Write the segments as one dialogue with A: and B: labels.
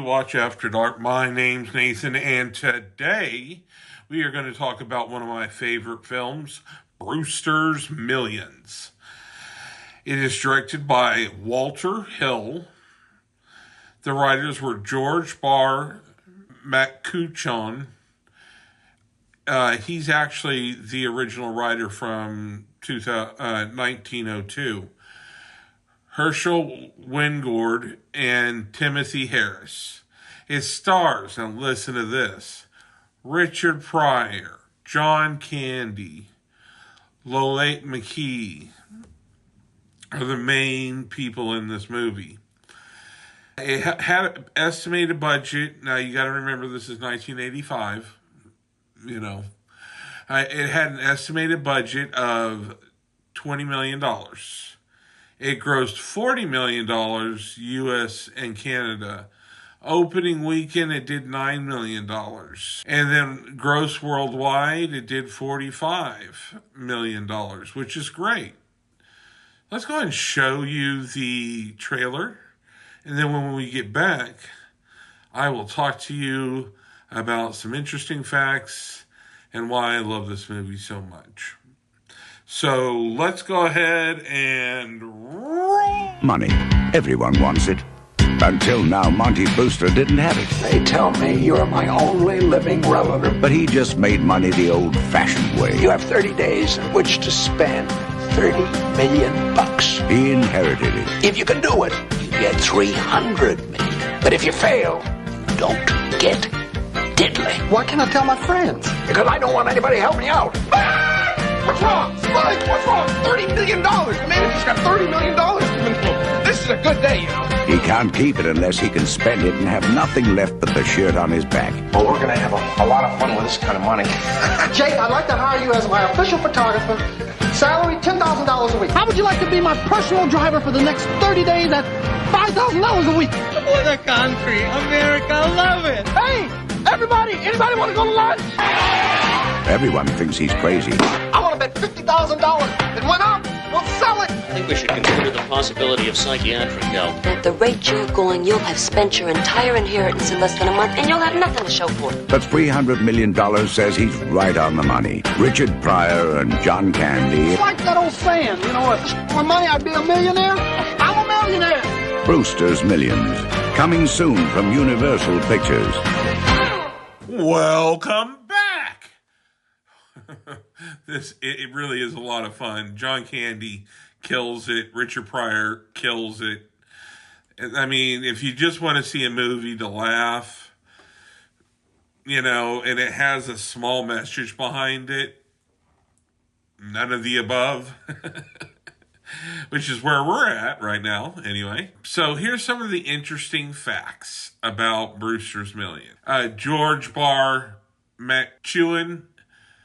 A: Watch After Dark. My name's Nathan, and today we are going to talk about one of my favorite films, Brewster's Millions. It is directed by Walter Hill. The writers were George Barr McCutcheon. He's actually the original writer from 1902. Herschel Wingord and Timothy Harris. It stars, and listen to this, Richard Pryor, John Candy, Lolette McKee are the main people in this movie. It had an estimated budget. Now, you got to remember this is 1985. You know, it had an estimated budget of $20 million. It grossed $40 million U.S. and Canada. Opening weekend, it did $9 million. And then gross worldwide, it did $45 million, which is great. Let's go ahead and show you the trailer. And then when we get back, I will talk to you about some interesting facts and why I love this movie so much. So let's go ahead and roll.
B: Money. Everyone wants it. Until now, Monty Brewster didn't have it.
C: They tell me you're my only living relative.
B: But he just made money the old-fashioned way.
C: You have 30 days in which to spend $30 million.
B: He inherited it.
C: If you can do it, you get $300 million. But if you fail, don't get diddly.
D: Why can't I tell my friends?
C: Because I don't want anybody to help me out.
E: What's wrong? Spike, what's wrong? $30 million. The manager's got $30 million given to him. This is a good day, you know.
B: He can't keep it unless he can spend it and have nothing left but the shirt on his back.
E: Well, we're going to have a lot of fun with this kind of money.
D: Jake, I'd like to hire you as my official photographer. Salary, $10,000 a week. How would you like to be my personal driver for the next 30 days at $5,000 a week?
F: What a country. America, love it.
D: Hey, everybody, anybody want to go to lunch?
B: Everyone thinks he's crazy.
D: I want to bet $50,000. It went up. We'll sell it.
G: I think we should consider the possibility of psychiatric help.
H: At the rate you're going, you'll have spent your entire inheritance in less than a month, and you'll have nothing to show for it.
B: But $300 million says he's right on the money. Richard Pryor and John Candy.
D: It's like that old saying, you know, if for money I'd be a millionaire, I'm a millionaire.
B: Brewster's Millions. Coming soon from Universal Pictures.
A: Welcome back. It really is a lot of fun. John Candy kills it. Richard Pryor kills it. I mean, if you just want to see a movie to laugh, you know, and it has a small message behind it, none of the above, which is where we're at right now, anyway. So here's some of the interesting facts about Brewster's Million. George Barr McCutcheon,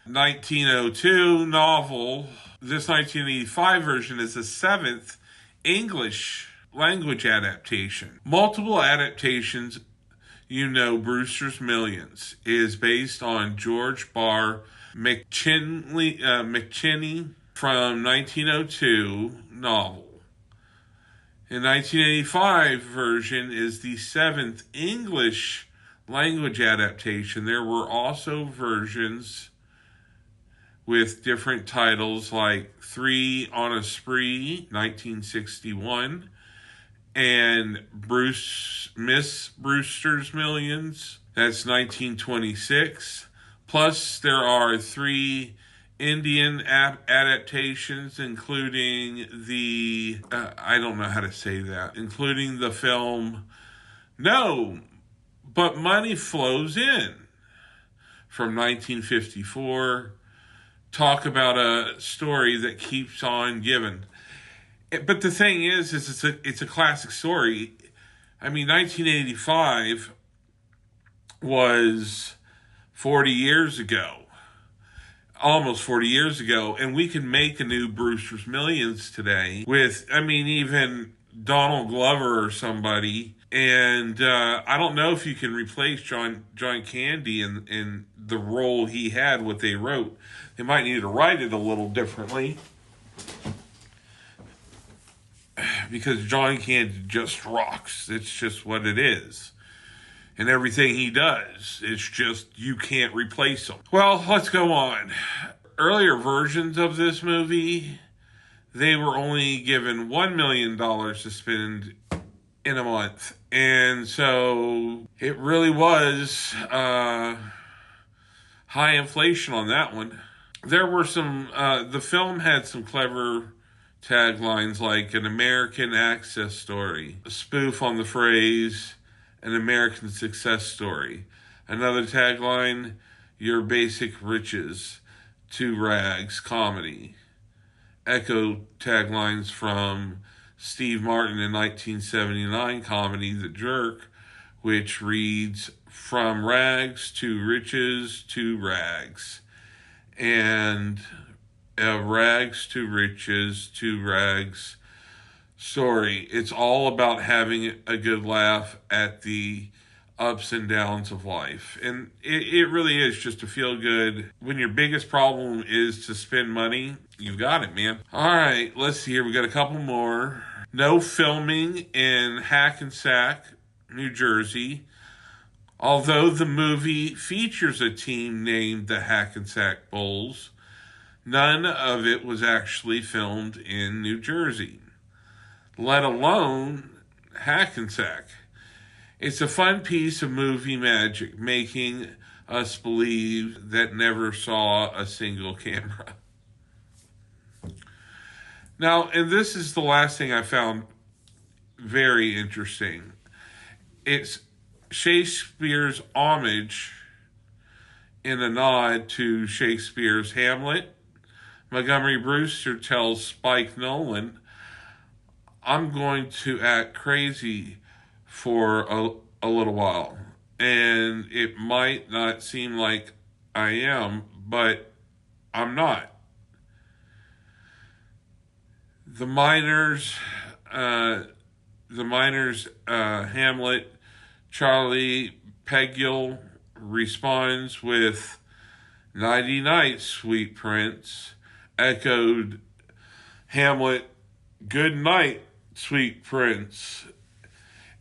A: 1902 novel. This 1985 version is the seventh English language adaptation. Multiple adaptations, you know, Brewster's Millions is based on George Barr McCutcheon from 1902 novel. The 1985 version is the seventh English language adaptation. There were also versions with different titles like Three on a Spree, 1961, and Miss Brewster's Millions, that's 1926. Plus, there are three Indian adaptations, including the, I don't know how to say that, including the film No, But Money Flows In from 1954. Talk about a story that keeps on giving. But the thing is it's a classic story. I mean, 1985 was 40 years ago. Almost 40 years ago. And we can make a new Brewster's Millions today with, I mean, even Donald Glover or somebody. And I don't know if you can replace John Candy in the role he had, what they wrote. They might need to write it a little differently. Because John Candy just rocks. It's just what it is. and everything he does. It's just you can't replace him. Well, let's go on. Earlier versions of this movie, they were only given $1 million to spend in a month. And so it really was high inflation on that one. There were some, the film had some clever taglines like an American access story, a spoof on the phrase, an American success story. Another tagline, your basic riches, to rags comedy. Echo taglines from Steve Martin in 1979 comedy The Jerk, which reads, from rags to riches to rags. And a rags to riches to rags story. It's all about having a good laugh at the ups and downs of life. And it really is just to feel good. When your biggest problem is to spend money, you've got it, man. All right, let's see here. We got a couple more. No filming in Hackensack, New Jersey. Although the movie features a team named the Hackensack Bulls, none of it was actually filmed in New Jersey, let alone Hackensack. It's a fun piece of movie magic, making us believe that never saw a single camera. Now, and this is the last thing I found very interesting. It's Shakespeare's homage in a nod to Shakespeare's Hamlet. Montgomery Brewster tells Spike Nolan, I'm going to act crazy for a little while. And it might not seem like I am, but I'm not. The miners, Hamlet, Charlie Pegill responds with, Nighty night, sweet prince, echoed Hamlet, good night, sweet prince.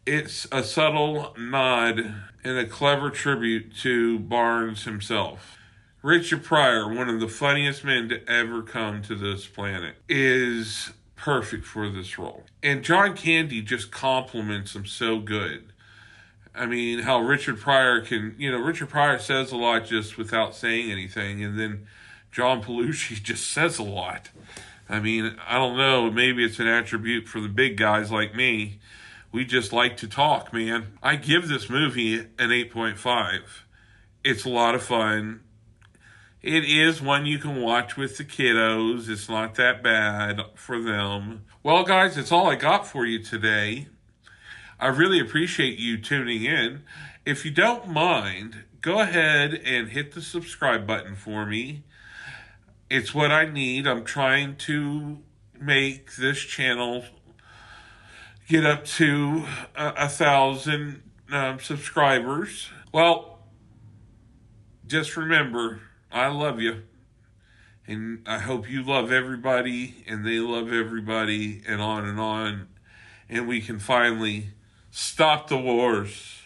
A: It's a subtle nod and a clever tribute to Barnes himself. Richard Pryor, one of the funniest men to ever come to this planet, is perfect for this role. And John Candy just compliments him so good. I mean, how Richard Pryor Richard Pryor says a lot just without saying anything, and then John Belushi just says a lot. I mean, I don't know, maybe it's an attribute for the big guys like me. We just like to talk, man. I give this movie an 8.5. It's a lot of fun. It is one you can watch with the kiddos. It's not that bad for them. Well, guys, that's all I got for you today. I really appreciate you tuning in. If you don't mind, go ahead and hit the subscribe button for me. It's what I need. I'm trying to make this channel get up to 1,000 subscribers. Well, just remember, I love you. And I hope you love everybody and they love everybody and on. And we can finally stop the wars.